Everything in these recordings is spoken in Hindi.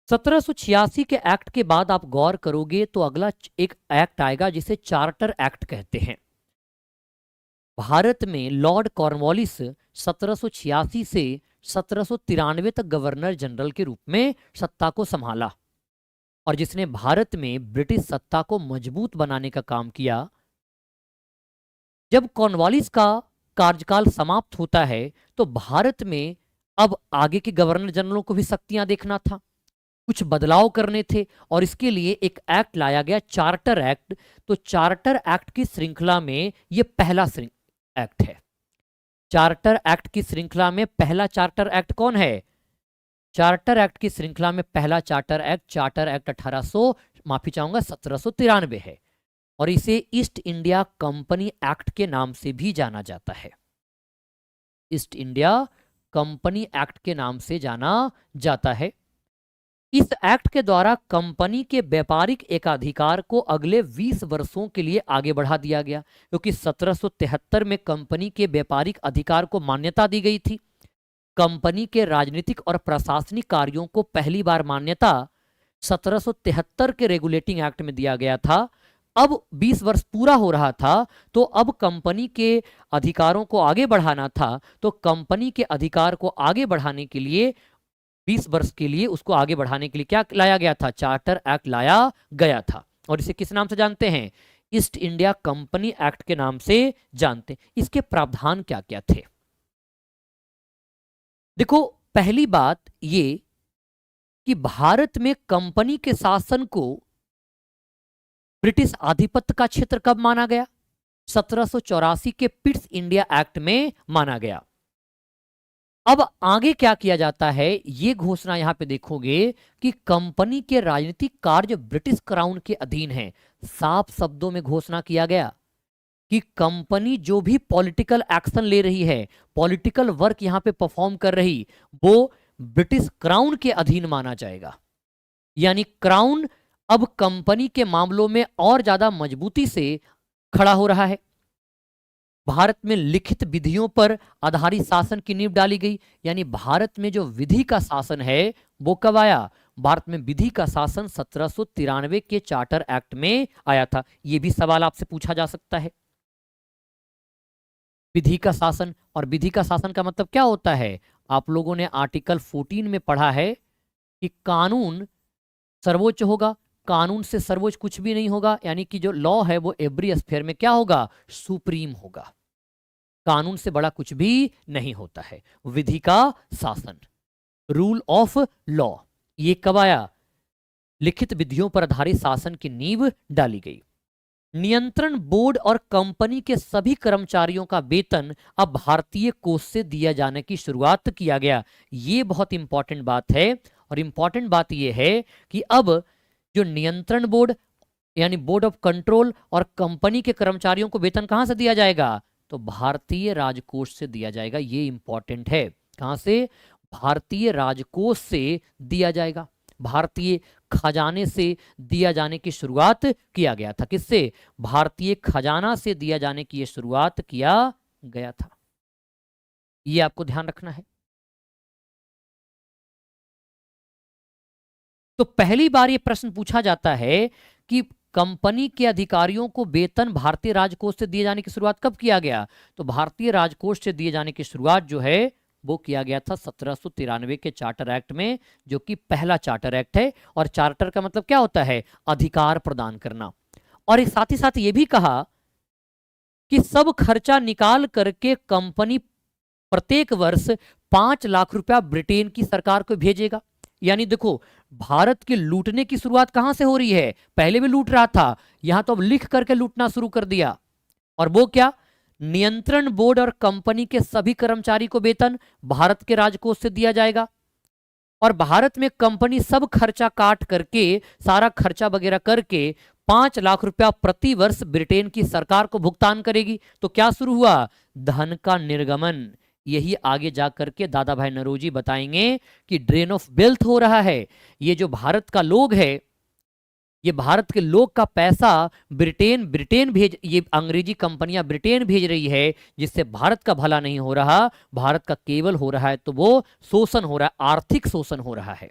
1786 के एक्ट के बाद आप गौर करोगे तो अगला एक एक्ट आएगा जिसे चार्टर एक्ट कहते हैं। भारत में लॉर्ड कॉर्नवालिस 1786 से 1793 तक गवर्नर जनरल के रूप में सत्ता को संभाला और जिसने भारत में ब्रिटिश सत्ता को मजबूत बनाने का काम किया। जब कॉर्नवालिस का कार्यकाल समाप्त होता है तो भारत में अब आगे के गवर्नर जनरलों को भी शक्तियां देखना था, कुछ बदलाव करने थे और इसके लिए एक एक्ट लाया गया, चार्टर एक्ट। तो चार्टर एक्ट की श्रृंखला में यह पहला एक्ट है। चार्टर एक्ट की श्रृंखला में पहला चार्टर एक्ट कौन है? चार्टर एक्ट की श्रृंखला में पहला चार्टर एक्ट 1793 है और इसे ईस्ट इंडिया कंपनी एक्ट के नाम से भी जाना जाता है। ईस्ट इंडिया कंपनी एक्ट के नाम से जाना जाता है। इस एक्ट के द्वारा कंपनी के व्यापारिक एकाधिकार को अगले 20 वर्षों के लिए आगे बढ़ा दिया गया, क्योंकि 1773 में कंपनी के व्यापारिक अधिकार को मान्यता दी गई थी। कंपनी के राजनीतिक और प्रशासनिक कार्यों को पहली बार मान्यता 1773 के रेगुलेटिंग एक्ट में दिया गया था। अब 20 वर्ष पूरा हो रहा था तो अब कंपनी के अधिकारों को आगे बढ़ाना था। तो कंपनी के अधिकार को आगे बढ़ाने के लिए 20 वर्ष के लिए उसको आगे बढ़ाने के लिए क्या लाया गया था? चार्टर एक्ट लाया गया था। और इसे किस नाम से जानते हैं? ईस्ट इंडिया कंपनी एक्ट के नाम से जानते हैं। इसके प्रावधान क्या क्या थे? देखो, पहली बात ये कि भारत में कंपनी के शासन को ब्रिटिश आधिपत्य का क्षेत्र कब माना गया? 1784 के पिट्स इंडिया एक्ट में माना गया। अब आगे क्या किया जाता है, ये घोषणा यहां पे देखोगे कि कंपनी के राजनीतिक कार्य ब्रिटिश क्राउन के अधीन है। साफ शब्दों में घोषणा किया गया कि कंपनी जो भी पॉलिटिकल एक्शन ले रही है, पॉलिटिकल वर्क यहां पे परफॉर्म कर रही, वो ब्रिटिश क्राउन के अधीन माना जाएगा। यानी क्राउन अब कंपनी के मामलों में और ज्यादा मजबूती से खड़ा हो रहा है। भारत में लिखित विधियों पर आधारित शासन की नींव डाली गई। यानी भारत में जो विधि का शासन है वो कब आया? भारत में विधि का शासन 1793 के चार्टर एक्ट में आया था। यह भी सवाल आपसे पूछा जा सकता है। विधि का शासन, और विधि का शासन का मतलब क्या होता है? आप लोगों ने आर्टिकल 14 में पढ़ा है कि कानून सर्वोच्च होगा, कानून से सर्वोच्च कुछ भी नहीं होगा। यानी कि जो लॉ है वो एवरी स्फीयर में क्या होगा? सुप्रीम होगा। कानून से बड़ा कुछ भी नहीं होता है। विधि का शासन, रूल ऑफ लॉ, ये कब आया? लिखित विधियों पर आधारित शासन की नींव डाली गई। नियंत्रण बोर्ड और कंपनी के सभी कर्मचारियों का वेतन अब भारतीय कोष से दिया जाने की शुरुआत किया गया। ये बहुत इंपॉर्टेंट बात है। और इंपॉर्टेंट बात यह है कि अब जो नियंत्रण बोर्ड यानी बोर्ड ऑफ कंट्रोल और कंपनी के कर्मचारियों को वेतन कहां से दिया जाएगा? तो भारतीय राजकोष से दिया जाएगा। ये इंपॉर्टेंट है। कहां से? भारतीय राजकोष से दिया जाएगा। भारतीय खजाने से दिया जाने की शुरुआत किया गया था। किससे? भारतीय खजाना से दिया जाने की यह शुरुआत किया गया था। ये आपको ध्यान रखना है। तो पहली बार यह प्रश्न पूछा जाता है कि कंपनी के अधिकारियों को वेतन भारतीय राजकोष से दिए जाने की शुरुआत कब किया गया? तो भारतीय राजकोष से दिए जाने की शुरुआत जो है वो किया गया था 1793 के चार्टर एक्ट में, जो कि पहला चार्टर एक्ट है। और चार्टर का मतलब क्या होता है? अधिकार प्रदान करना। और साथ ही साथ ये भी कहा कि सब खर्चा निकाल करके कंपनी प्रत्येक वर्ष 5 लाख रुपया ब्रिटेन की सरकार को भेजेगा। यानी देखो, भारत के लूटने की शुरुआत कहां से हो रही है? पहले भी लूट रहा था, यहां तो अब लिख करके लूटना शुरू कर दिया। और वो क्या? नियंत्रण बोर्ड और कंपनी के सभी कर्मचारी को वेतन भारत के राजकोष से दिया जाएगा। और भारत में कंपनी सब खर्चा काट करके, सारा खर्चा वगैरह करके 5 लाख रुपया प्रति वर्ष ब्रिटेन की सरकार को भुगतान करेगी। तो क्या शुरू हुआ? धन का निर्गमन। यही आगे जाकर के दादा भाई नौरोजी बताएंगे कि ड्रेन ऑफ वेल्थ हो रहा है। ये जो भारत का लोग है, ये भारत के लोग का पैसा ब्रिटेन भेज, ये अंग्रेजी कंपनियां ब्रिटेन भेज रही है, जिससे भारत का भला नहीं हो रहा, भारत का केवल हो रहा है। तो वो शोषण हो रहा है, आर्थिक शोषण हो रहा है।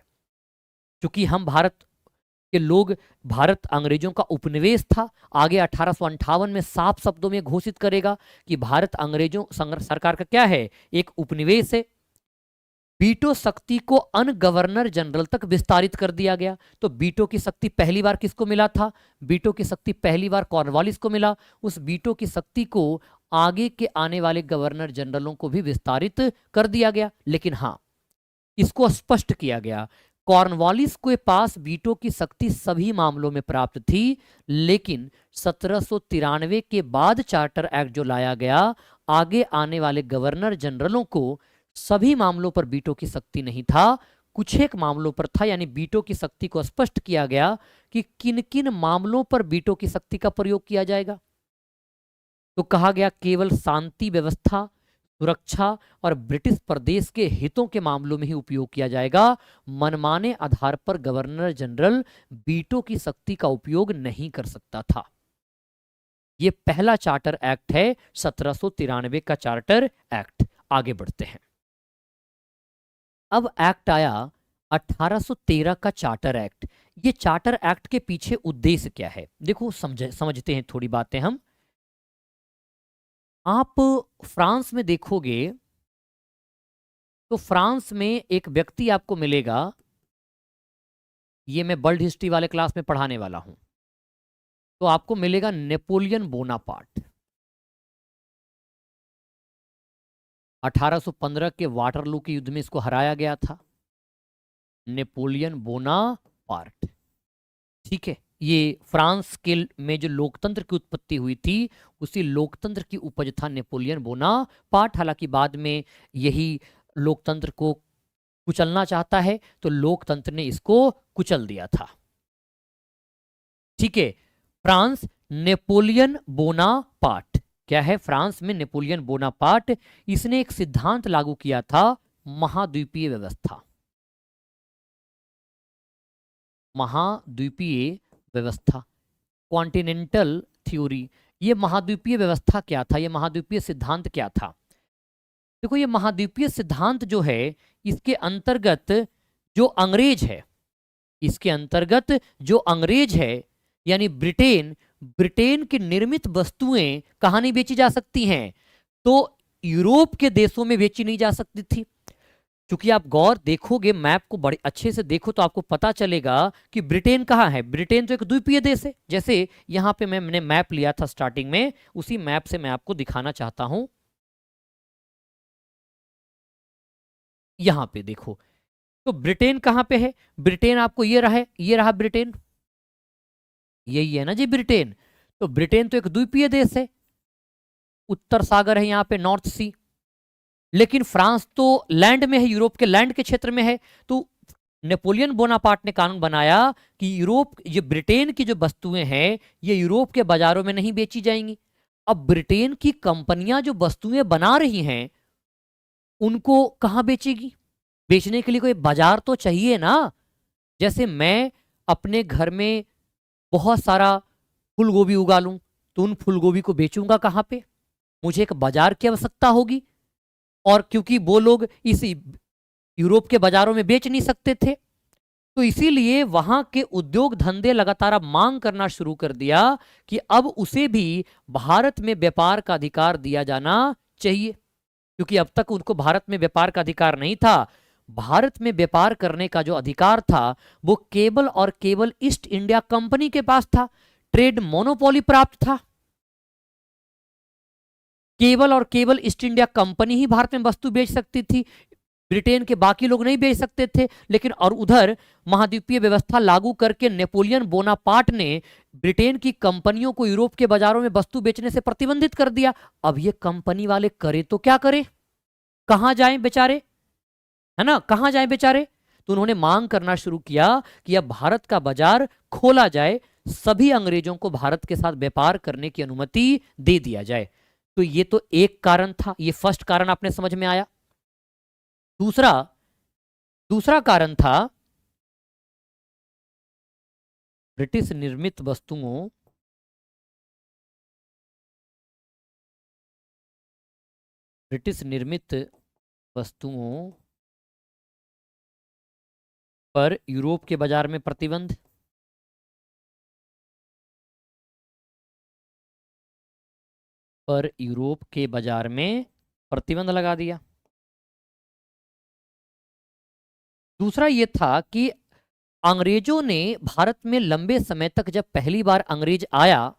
क्योंकि हम भारत के लोग, भारत अंग्रेजों का उपनिवेश था। आगे 1858 में साफ शब्दों में घोषित करेगा कि भारत अंग्रेजों सरकार का क्या है, एक उपनिवेश है। बीटो शक्ति को अन गवर्नर जनरल तक विस्तारित कर दिया गया। तो बीटो की शक्ति पहली बार किसको मिला था? बीटो की शक्ति पहली बार कॉर्नवालिस को मिला। उस बीटो की शक्ति को आगे के आने वाले गवर्नर जनरलों को भी विस्तारित कर दिया गया। लेकिन हाँ, इसको स्पष्ट किया गया, कॉर्नवालिस के पास वीटो की शक्ति सभी मामलों में प्राप्त थी, लेकिन 1793 के बाद चार्टर एक्ट जो लाया गया, आगे आने वाले गवर्नर जनरलों को सभी मामलों पर वीटो की शक्ति नहीं था, कुछ एक मामलों पर था। यानी वीटो की शक्ति को स्पष्ट किया गया कि किन किन मामलों पर वीटो की शक्ति का प्रयोग किया जाएगा। तो कहा गया केवल शांति व्यवस्था, सुरक्षा और ब्रिटिश प्रदेश के हितों के मामलों में ही उपयोग किया जाएगा। मनमाने आधार पर गवर्नर जनरल वीटो की शक्ति का उपयोग नहीं कर सकता था। यह पहला चार्टर एक्ट है, 1793 का चार्टर एक्ट। आगे बढ़ते हैं। अब एक्ट आया 1813 का चार्टर एक्ट। ये चार्टर एक्ट के पीछे उद्देश्य क्या है, देखो समझते हैं थोड़ी बातें हम। आप फ्रांस में देखोगे तो फ्रांस में एक व्यक्ति आपको मिलेगा, ये मैं वर्ल्ड हिस्ट्री वाले क्लास में पढ़ाने वाला हूं। तो आपको मिलेगा नेपोलियन बोनापार्ट। 1815 के वाटरलू के युद्ध में इसको हराया गया था, नेपोलियन बोनापार्ट। ठीक है, ये फ्रांस के में जो लोकतंत्र की उत्पत्ति हुई थी, उसी लोकतंत्र की उपज था नेपोलियन बोनापार्ट। हालांकि बाद में यही लोकतंत्र को कुचलना चाहता है, तो लोकतंत्र ने इसको कुचल दिया था। ठीक है, फ्रांस नेपोलियन बोनापार्ट क्या है? फ्रांस में नेपोलियन बोनापार्ट, इसने एक सिद्धांत लागू किया था, महाद्वीपीय व्यवस्था। महाद्वीपीय व्यवस्था, कॉन्टिनेंटल थ्योरी। ये महाद्वीपीय व्यवस्था क्या था, ये महाद्वीपीय सिद्धांत क्या था? देखो, ये महाद्वीपीय सिद्धांत जो है, इसके अंतर्गत जो अंग्रेज है, इसके अंतर्गत जो अंग्रेज है यानी ब्रिटेन, ब्रिटेन की निर्मित वस्तुएं कहां नहीं बेची जा सकती हैं? तो यूरोप के देशों में बेची नहीं जा सकती थी। क्योंकि आप गौर देखोगे, मैप को बड़े अच्छे से देखो तो आपको पता चलेगा कि ब्रिटेन कहाँ है। ब्रिटेन तो एक द्वीपीय देश है। जैसे यहां पे मैंने मैप लिया था स्टार्टिंग में, उसी मैप से मैं आपको दिखाना चाहता हूं। यहां पे देखो, तो ब्रिटेन कहां पे है? ब्रिटेन आपको ये रहा है, ये रहा ब्रिटेन, यही है ना जी ब्रिटेन। तो ब्रिटेन तो एक द्वीपीय देश है, उत्तर सागर है यहाँ पे, नॉर्थ सी। लेकिन फ्रांस तो लैंड में है, यूरोप के लैंड के क्षेत्र में है। तो नेपोलियन बोनापार्ट ने कानून बनाया कि यूरोप, ये ब्रिटेन की जो वस्तुएं हैं, ये यूरोप के बाजारों में नहीं बेची जाएंगी। अब ब्रिटेन की कंपनियां जो वस्तुएं बना रही हैं, उनको कहां बेचेगी? बेचने के लिए कोई बाजार तो चाहिए ना। जैसे मैं अपने घर में बहुत सारा फूल गोभी उगा लूं, तो उन फूल गोभी को बेचूंगा कहां पे? मुझे एक बाजार की आवश्यकता होगी। और क्योंकि वो लोग इस यूरोप के बाजारों में बेच नहीं सकते थे, तो इसीलिए वहां के उद्योग धंधे लगातार मांग करना शुरू कर दिया कि अब उसे भी भारत में व्यापार का अधिकार दिया जाना चाहिए। क्योंकि अब तक उनको भारत में व्यापार का अधिकार नहीं था। भारत में व्यापार करने का जो अधिकार था, वो केवल और केवल ईस्ट इंडिया कंपनी के पास था। ट्रेड मोनोपोली प्राप्त था। केवल और केवल ईस्ट इंडिया कंपनी ही भारत में वस्तु बेच सकती थी, ब्रिटेन के बाकी लोग नहीं बेच सकते थे। लेकिन और उधर महाद्वीपीय व्यवस्था लागू करके नेपोलियन बोनापार्ट ने ब्रिटेन की कंपनियों को यूरोप के बाजारों में वस्तु बेचने से प्रतिबंधित कर दिया। अब ये कंपनी वाले करे तो क्या करे, कहां जाएं बेचारे, है ना, कहां जाएं बेचारे? तो उन्होंने मांग करना शुरू किया कि अब भारत का बाजार खोला जाए, सभी अंग्रेजों को भारत के साथ व्यापार करने की अनुमति दे दिया जाए। तो ये तो एक कारण था, ये फर्स्ट कारण आपने समझ में आया। दूसरा दूसरा कारण था ब्रिटिश निर्मित वस्तुओं, ब्रिटिश निर्मित वस्तुओं पर यूरोप के बाजार में प्रतिबंध। पर यूरोप के बाजार में प्रतिबंध लगा दिया। दूसरा ये था कि अंग्रेजों ने भारत में लंबे समय तक, जब पहली बार अंग्रेज आया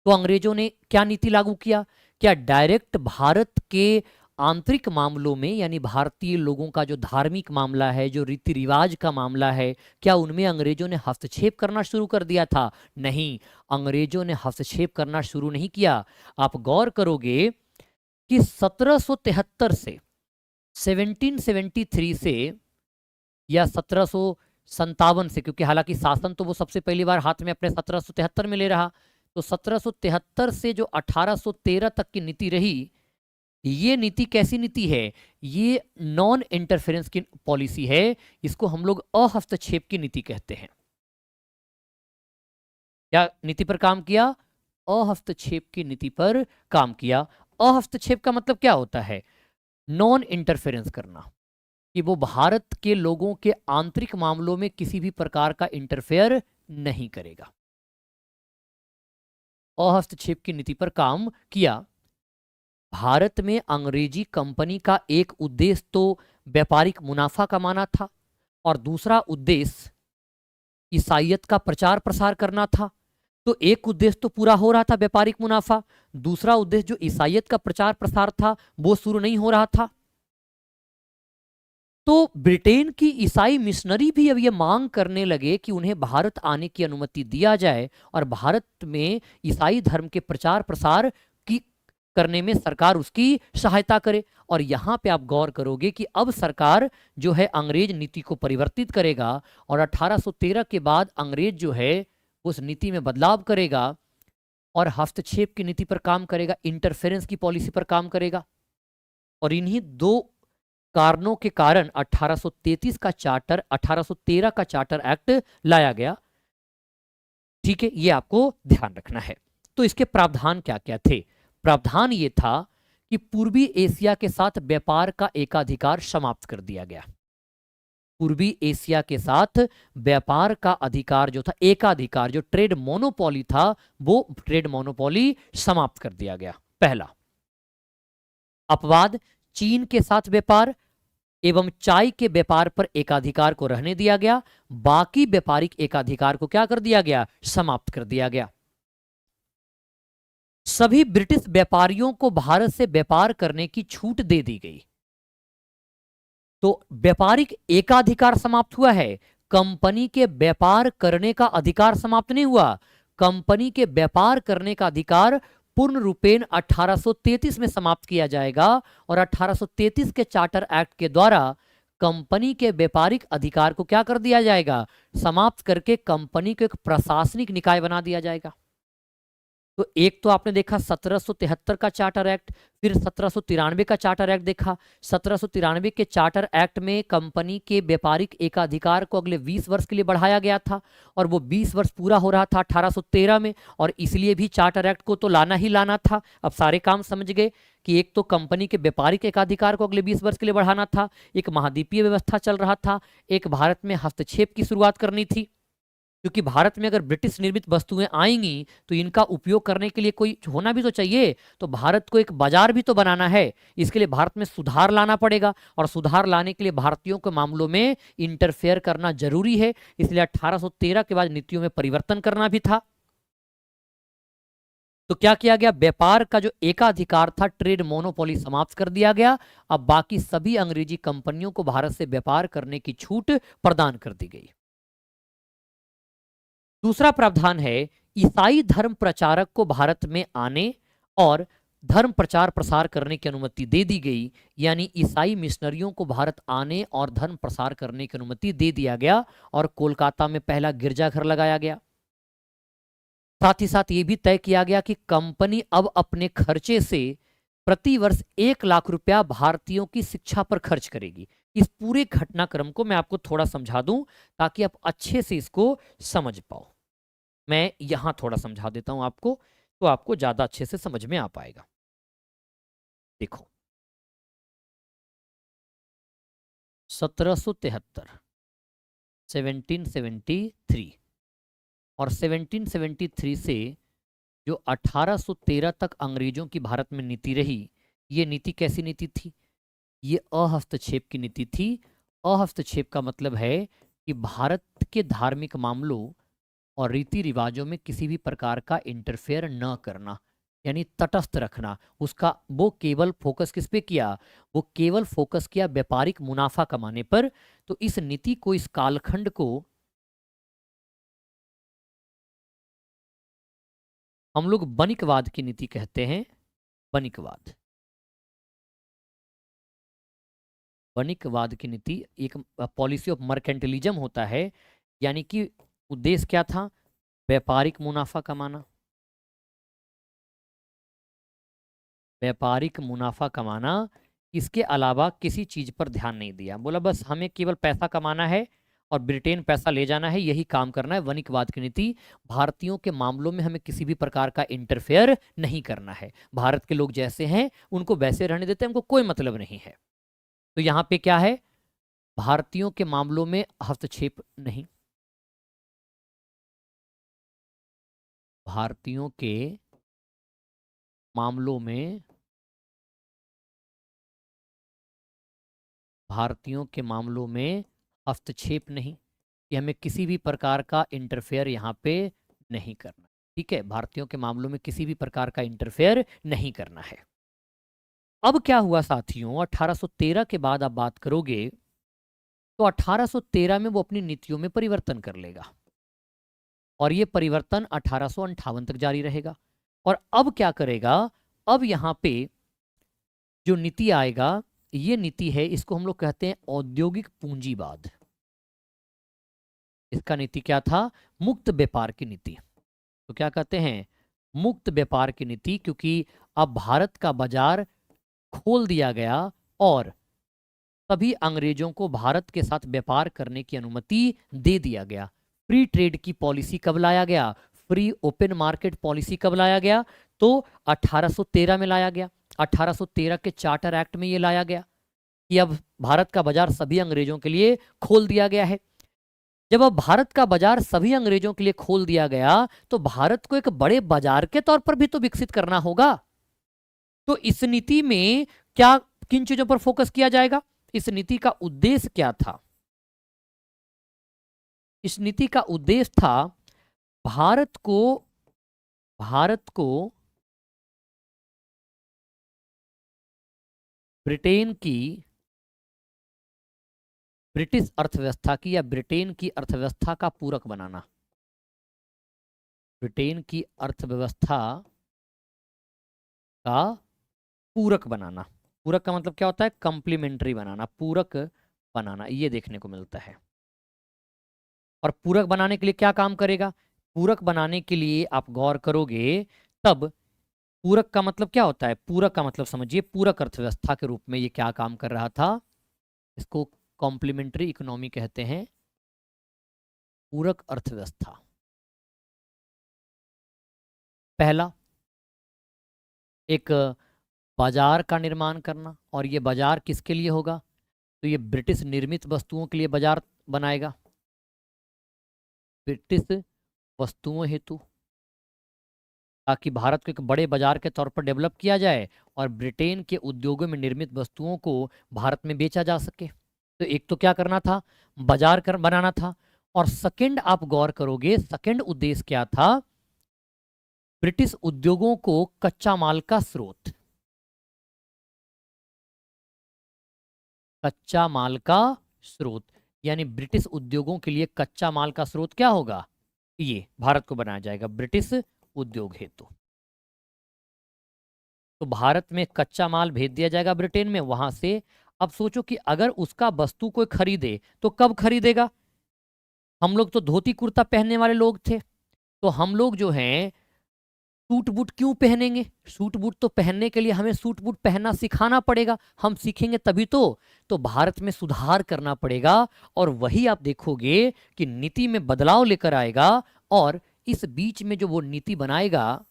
तो अंग्रेजों ने क्या नीति लागू किया? क्या डायरेक्ट भारत के आंतरिक मामलों में, यानी भारतीय लोगों का जो धार्मिक मामला है, जो रीति रिवाज का मामला है, क्या उनमें अंग्रेजों ने हस्तक्षेप करना शुरू कर दिया था? नहीं, अंग्रेजों ने हस्तक्षेप करना शुरू नहीं किया। आप गौर करोगे कि 1773 से, 1773 से या 1757 से, क्योंकि हालांकि शासन तो वो सबसे पहली बार हाथ में अपने 1773 में ले रहा, तो 1773 से जो 1813 तक की नीति रही, ये नीति कैसी नीति है? ये नॉन इंटरफेरेंस की पॉलिसी है। इसको हम लोग अहस्तक्षेप की नीति कहते हैं। क्या नीति पर काम किया? अहस्तक्षेप की नीति पर काम किया। अहस्तक्षेप का मतलब क्या होता है? नॉन इंटरफेरेंस करना, कि वो भारत के लोगों के आंतरिक मामलों में किसी भी प्रकार का इंटरफेयर नहीं करेगा। अहस्तक्षेप की नीति पर काम किया। भारत में अंग्रेजी कंपनी का एक उद्देश्य तो व्यापारिक मुनाफा कमाना था, और दूसरा उद्देश्य ईसाईयत का प्रचार प्रसार करना था। तो एक उद्देश्य तो पूरा हो रहा था, व्यापारिक मुनाफा। दूसरा उद्देश्य जो ईसाईयत का प्रचार प्रसार था, वो शुरू नहीं हो रहा था। तो ब्रिटेन की ईसाई मिशनरी भी अब ये मांग करने लगे कि उन्हें भारत आने की अनुमति दिया जाए, और भारत में ईसाई धर्म के प्रचार प्रसार की करने में सरकार उसकी सहायता करे। और यहाँ पे आप गौर करोगे कि अब सरकार जो है अंग्रेज नीति को परिवर्तित करेगा, और 1813 के बाद अंग्रेज जो है उस नीति में बदलाव करेगा और हस्तक्षेप की नीति पर काम करेगा, इंटरफेरेंस की पॉलिसी पर काम करेगा। और इन्हीं दो कारणों के कारण 1833 का चार्टर, 1813 का चार्टर एक्ट लाया गया। ठीक है, ये आपको ध्यान रखना है। तो इसके प्रावधान क्या क्या थे? प्रावधान ये था कि पूर्वी एशिया के साथ व्यापार का एकाधिकार समाप्त कर दिया गया। पूर्वी एशिया के साथ व्यापार का अधिकार जो था, एकाधिकार, जो ट्रेड मोनोपोली था, वो ट्रेड मोनोपोली समाप्त कर दिया गया। पहला अपवाद, चीन के साथ व्यापार एवं चाय के व्यापार पर एकाधिकार को रहने दिया गया। बाकी व्यापारिक एकाधिकार को क्या कर दिया गया? समाप्त कर दिया गया। सभी ब्रिटिश व्यापारियों को भारत से व्यापार करने की छूट दे दी गई। तो व्यापारिक एकाधिकार समाप्त हुआ है, कंपनी के व्यापार करने का अधिकार समाप्त नहीं हुआ। कंपनी के व्यापार करने का अधिकार पूर्ण रूपेण 1833 में समाप्त किया जाएगा, और 1833 के चार्टर एक्ट के द्वारा कंपनी के व्यापारिक अधिकार को क्या कर दिया जाएगा? समाप्त करके कंपनी को एक प्रशासनिक निकाय बना दिया जाएगा। तो एक तो आपने देखा 1773 का चार्टर एक्ट, फिर 1793 का चार्टर एक्ट देखा। 1793 के चार्टर एक्ट में कंपनी के व्यापारिक एकाधिकार को अगले 20 वर्ष के लिए बढ़ाया गया था, और वो 20 वर्ष पूरा हो रहा था 1813 में, और इसलिए भी चार्टर एक्ट को तो लाना ही लाना था। अब सारे काम समझ गए कि एक तो कंपनी के व्यापारिक एकाधिकार को अगले 20 वर्ष के लिए बढ़ाना था, एक महाद्वीपीय व्यवस्था चल रहा था, एक भारत में हस्तक्षेप की शुरुआत करनी थी, क्योंकि भारत में अगर ब्रिटिश निर्मित वस्तुएं आएंगी तो इनका उपयोग करने के लिए कोई होना भी तो चाहिए। तो भारत को एक बाजार भी तो बनाना है, इसके लिए भारत में सुधार लाना पड़ेगा, और सुधार लाने के लिए भारतीयों के मामलों में इंटरफेयर करना जरूरी है। इसलिए 1813 के बाद नीतियों में परिवर्तन करना भी था। तो क्या किया गया? व्यापार का जो एकाधिकार था, ट्रेड मोनोपोली, समाप्त कर दिया गया। अब बाकी सभी अंग्रेजी कंपनियों को भारत से व्यापार करने की छूट प्रदान कर दी गई। दूसरा प्रावधान है, ईसाई धर्म प्रचारक को भारत में आने और धर्म प्रचार प्रसार करने की अनुमति दे दी गई। यानी ईसाई मिशनरियों को भारत आने और धर्म प्रसार करने की अनुमति दे दिया गया, और कोलकाता में पहला गिरजाघर लगाया गया। साथ ही साथ ये भी तय किया गया कि कंपनी अब अपने खर्चे से प्रति वर्ष 1 लाख रुपया भारतीयों की शिक्षा पर खर्च करेगी। इस पूरे घटनाक्रम को मैं आपको थोड़ा समझा दूं ताकि आप अच्छे से इसको समझ पाओ। मैं यहां थोड़ा समझा देता हूं आपको, तो आपको ज्यादा अच्छे से समझ में आ पाएगा। देखो, 1773 1773। और 1773 से जो 1813 तक अंग्रेजों की भारत में नीति रही, ये नीति कैसी नीति थी? ये अहस्तक्षेप की नीति थी। अहस्तक्षेप का मतलब है कि भारत के धार्मिक मामलों और रीति रिवाजों में किसी भी प्रकार का इंटरफेयर न करना, यानी तटस्थ रखना। उसका वो केवल फोकस किस पे किया? वो केवल फोकस किया व्यापारिक मुनाफा कमाने पर। तो इस नीति को, इस कालखंड को हम लोग वणिकवाद की नीति कहते हैं। वणिकवाद, वणिकवाद की नीति एक पॉलिसी ऑफ मर्केंटलिज्म होता है, यानी कि उद्देश्य क्या था? व्यापारिक मुनाफा कमाना। व्यापारिक मुनाफा कमाना, इसके अलावा किसी चीज पर ध्यान नहीं दिया। बोला बस हमें केवल पैसा कमाना है और ब्रिटेन पैसा ले जाना है, यही काम करना है। वणिकवाद की नीति, भारतीयों के मामलों में हमें किसी भी प्रकार का इंटरफेयर नहीं करना है। भारत के लोग जैसे हैं उनको वैसे रहने देते हैं, हमको कोई मतलब नहीं है। तो यहाँ पे क्या है? भारतीयों के मामलों में हस्तक्षेप नहीं। भारतीयों के मामलों में, भारतीयों के मामलों में हस्तक्षेप नहीं, कि हमें किसी भी प्रकार का इंटरफेयर यहाँ पे नहीं करना। ठीक है, भारतीयों के मामलों में किसी भी प्रकार का इंटरफेयर नहीं करना है। अब क्या हुआ साथियों, 1813 के बाद आप बात करोगे तो 1813 में वो अपनी नीतियों में परिवर्तन कर लेगा और ये परिवर्तन 1858 तक जारी रहेगा। और अब क्या करेगा? अब यहाँ पे जो नीति आएगा, ये नीति है, इसको हम लोग कहते हैं औद्योगिक पूंजीवाद। इसका नीति क्या था? मुक्त व्यापार की नीति। तो क्या कहते हैं? मुक्त व्यापार की नीति, क्योंकि अब भारत का बाजार खोल दिया गया और सभी अंग्रेजों को भारत के साथ व्यापार करने की अनुमति दे दिया गया। फ्री ट्रेड की पॉलिसी कब लाया गया? फ्री ओपन मार्केट पॉलिसी कब लाया गया? तो 1813 में लाया गया। 1813 के चार्टर एक्ट में ये लाया गया कि अब भारत का बाजार सभी अंग्रेजों के लिए खोल दिया गया है। जब अब भारत का बाजार सभी अंग्रेजों के लिए खोल दिया गया, तो भारत को एक बड़े बाजार के तौर पर भी तो विकसित करना होगा। तो इस नीति में क्या, किन चीजों पर फोकस किया जाएगा? इस नीति का उद्देश्य क्या था? इस नीति का उद्देश्य था भारत को ब्रिटेन की, ब्रिटिश अर्थव्यवस्था की या ब्रिटेन की अर्थव्यवस्था का पूरक बनाना। ब्रिटेन की अर्थव्यवस्था का पूरक बनाना। पूरक का मतलब क्या होता है? कंप्लीमेंट्री बनाना, पूरक बनाना, ये देखने को मिलता है। और पूरक बनाने के लिए क्या काम करेगा? पूरक बनाने के लिए आप गौर करोगे तब पूरक का मतलब क्या होता है? पूरक का मतलब समझिए, पूरक अर्थव्यवस्था के रूप में ये क्या काम कर रहा था? इसको कॉम्प्लीमेंट्री इकोनॉमी कहते हैं, पूरक अर्थव्यवस्था। पहला, एक बाजार का निर्माण करना, और ये बाजार किसके लिए होगा? तो ये ब्रिटिश निर्मित वस्तुओं के लिए बाजार बनाएगा, ब्रिटिश वस्तुओं हेतु, ताकि भारत को एक बड़े बाजार के तौर पर डेवलप किया जाए और ब्रिटेन के उद्योगों में निर्मित वस्तुओं को भारत में बेचा जा सके। तो एक तो क्या करना था? बाजार बनाना था। और सेकंड, आप गौर करोगे, सेकंड उद्देश्य क्या था? ब्रिटिश उद्योगों को कच्चा माल का स्रोत, कच्चा माल का स्रोत, यानी ब्रिटिश उद्योगों के लिए कच्चा माल का स्रोत क्या होगा? ये भारत को बनाया जाएगा ब्रिटिश उद्योग हेतु। तो भारत में कच्चा माल भेज दिया जाएगा ब्रिटेन में, वहां से। अब सोचो कि अगर उसका वस्तु कोई खरीदे तो कब खरीदेगा? हम लोग तो धोती कुर्ता पहनने वाले लोग थे, तो हम लोग जो हैं सूट बूट क्यों पहनेंगे? सूट बूट तो पहनने के लिए हमें सूट बूट पहनना सिखाना पड़ेगा, हम सीखेंगे तभी तो भारत में सुधार करना पड़ेगा। और वही आप देखोगे कि नीति में बदलाव लेकर आएगा, और इस बीच में जो वो नीति बनाएगा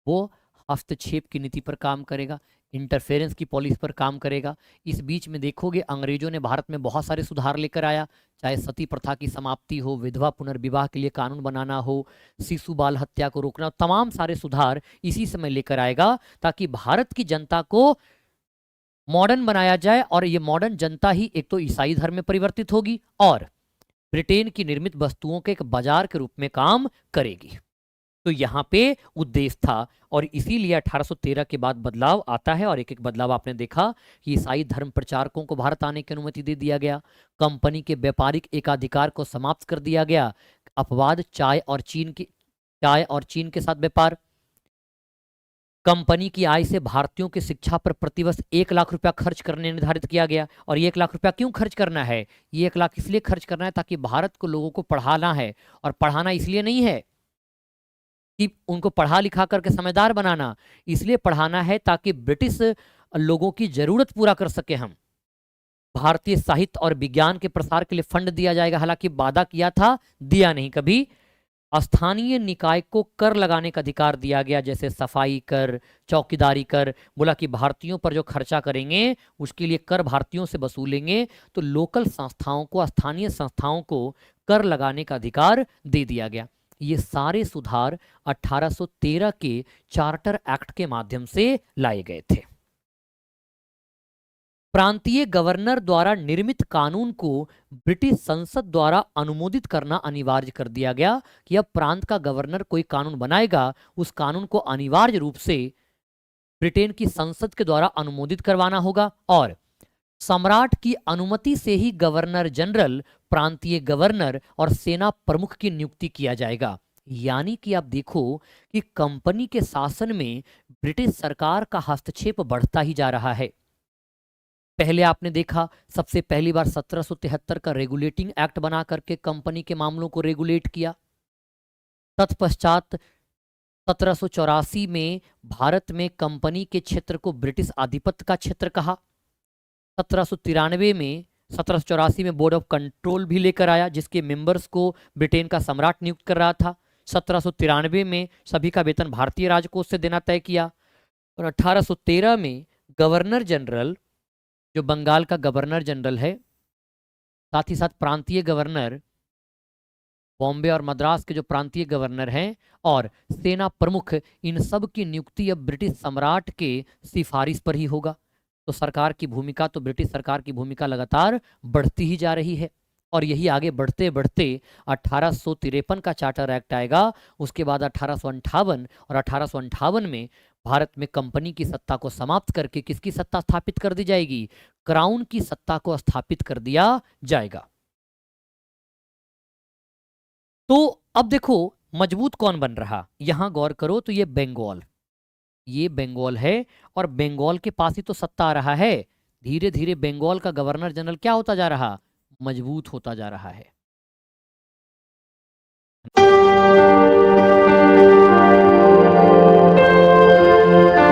वो हस्तक्षेप की नीति पर काम करेगा। इंटरफेरेंस की पॉलिसी पर काम करेगा। इस बीच में देखोगे अंग्रेजों ने भारत में बहुत सारे सुधार लेकर आया, चाहे सती प्रथा की समाप्ति हो, विधवा पुनर्विवाह के लिए कानून बनाना हो, शिशु बाल हत्या को रोकना, तमाम सारे सुधार इसी समय लेकर आएगा ताकि भारत की जनता को मॉडर्न बनाया जाए। और ये मॉडर्न जनता ही एक तो ईसाई धर्म में परिवर्तित होगी और ब्रिटेन की निर्मित वस्तुओं के एक बाजार के रूप में काम करेगी। तो यहाँ पे उद्देश्य था और इसीलिए 1813 के बाद बदलाव आता है। और एक एक बदलाव आपने देखा कि ईसाई धर्म प्रचारकों को भारत आने की अनुमति दे दिया गया, कंपनी के व्यापारिक एकाधिकार को समाप्त कर दिया गया, अपवाद चाय और चीन के साथ व्यापार, कंपनी की आय से भारतीयों की शिक्षा पर प्रतिवर्ष 1 लाख रुपया खर्च करने निर्धारित किया गया। और ये 1 लाख रुपया क्यों खर्च करना है? ये 1 लाख इसलिए खर्च करना है ताकि भारत को लोगों को पढ़ाना है। और पढ़ाना इसलिए नहीं है कि उनको पढ़ा लिखा करके समझदार बनाना, इसलिए पढ़ाना है ताकि ब्रिटिश लोगों की जरूरत पूरा कर सके हम। भारतीय साहित्य और विज्ञान के प्रसार के लिए फंड दिया जाएगा, हालांकि वादा किया था, दिया नहीं कभी। स्थानीय निकाय को कर लगाने का अधिकार दिया गया, जैसे सफाई कर, चौकीदारी कर। बोला कि भारतीयों पर जो खर्चा करेंगे उसके लिए कर भारतीयों से वसूलेंगे। तो लोकल संस्थाओं को, स्थानीय संस्थाओं को कर लगाने का अधिकार दे दिया गया। ये सारे सुधार 1813 के चार्टर एक्ट के माध्यम से लाए गए थे। प्रांतीय गवर्नर द्वारा निर्मित कानून को ब्रिटिश संसद द्वारा अनुमोदित करना अनिवार्य कर दिया गया कि अब प्रांत का गवर्नर कोई कानून बनाएगा, उस कानून को अनिवार्य रूप से ब्रिटेन की संसद के द्वारा अनुमोदित करवाना होगा। और सम्राट की अनुमति से ही गवर्नर जनरल, प्रांतीय गवर्नर और सेना प्रमुख की नियुक्ति किया जाएगा। यानी कि आप देखो कि कंपनी के शासन में ब्रिटिश सरकार का हस्तक्षेप बढ़ता ही जा रहा है। पहले आपने देखा सबसे पहली बार 1773 का रेगुलेटिंग एक्ट बना करके कंपनी के मामलों को रेगुलेट किया। तत्पश्चात 1784 में भारत में कंपनी के क्षेत्र को ब्रिटिश आधिपत्य का क्षेत्र कहा। 1784 में बोर्ड ऑफ कंट्रोल भी लेकर आया, जिसके मेंबर्स को ब्रिटेन का सम्राट नियुक्त कर रहा था। 1793 में सभी का वेतन भारतीय राजकोष से देना तय किया। और 1813 में गवर्नर जनरल, जो बंगाल का गवर्नर जनरल है, साथ ही साथ प्रांतीय गवर्नर, बॉम्बे और मद्रास के जो प्रांतीय गवर्नर हैं, और सेना प्रमुख, इन सब की नियुक्ति अब ब्रिटिश सम्राट के सिफारिश पर ही होगा। तो सरकार की भूमिका, तो ब्रिटिश सरकार की भूमिका लगातार बढ़ती ही जा रही है। और यही आगे बढ़ते बढ़ते 1853 का चार्टर एक्ट आएगा। उसके बाद 1858, और 1858 में भारत में कंपनी की सत्ता को समाप्त करके किसकी सत्ता स्थापित कर दी जाएगी? क्राउन की सत्ता को स्थापित कर दिया जाएगा। तो अब देखो मजबूत कौन बन रहा, यहां गौर करो। तो ये बंगाल है, और बंगाल के पास ही तो सत्ता आ रहा है। धीरे धीरे बंगाल का गवर्नर जनरल क्या होता जा रहा? मजबूत होता जा रहा है।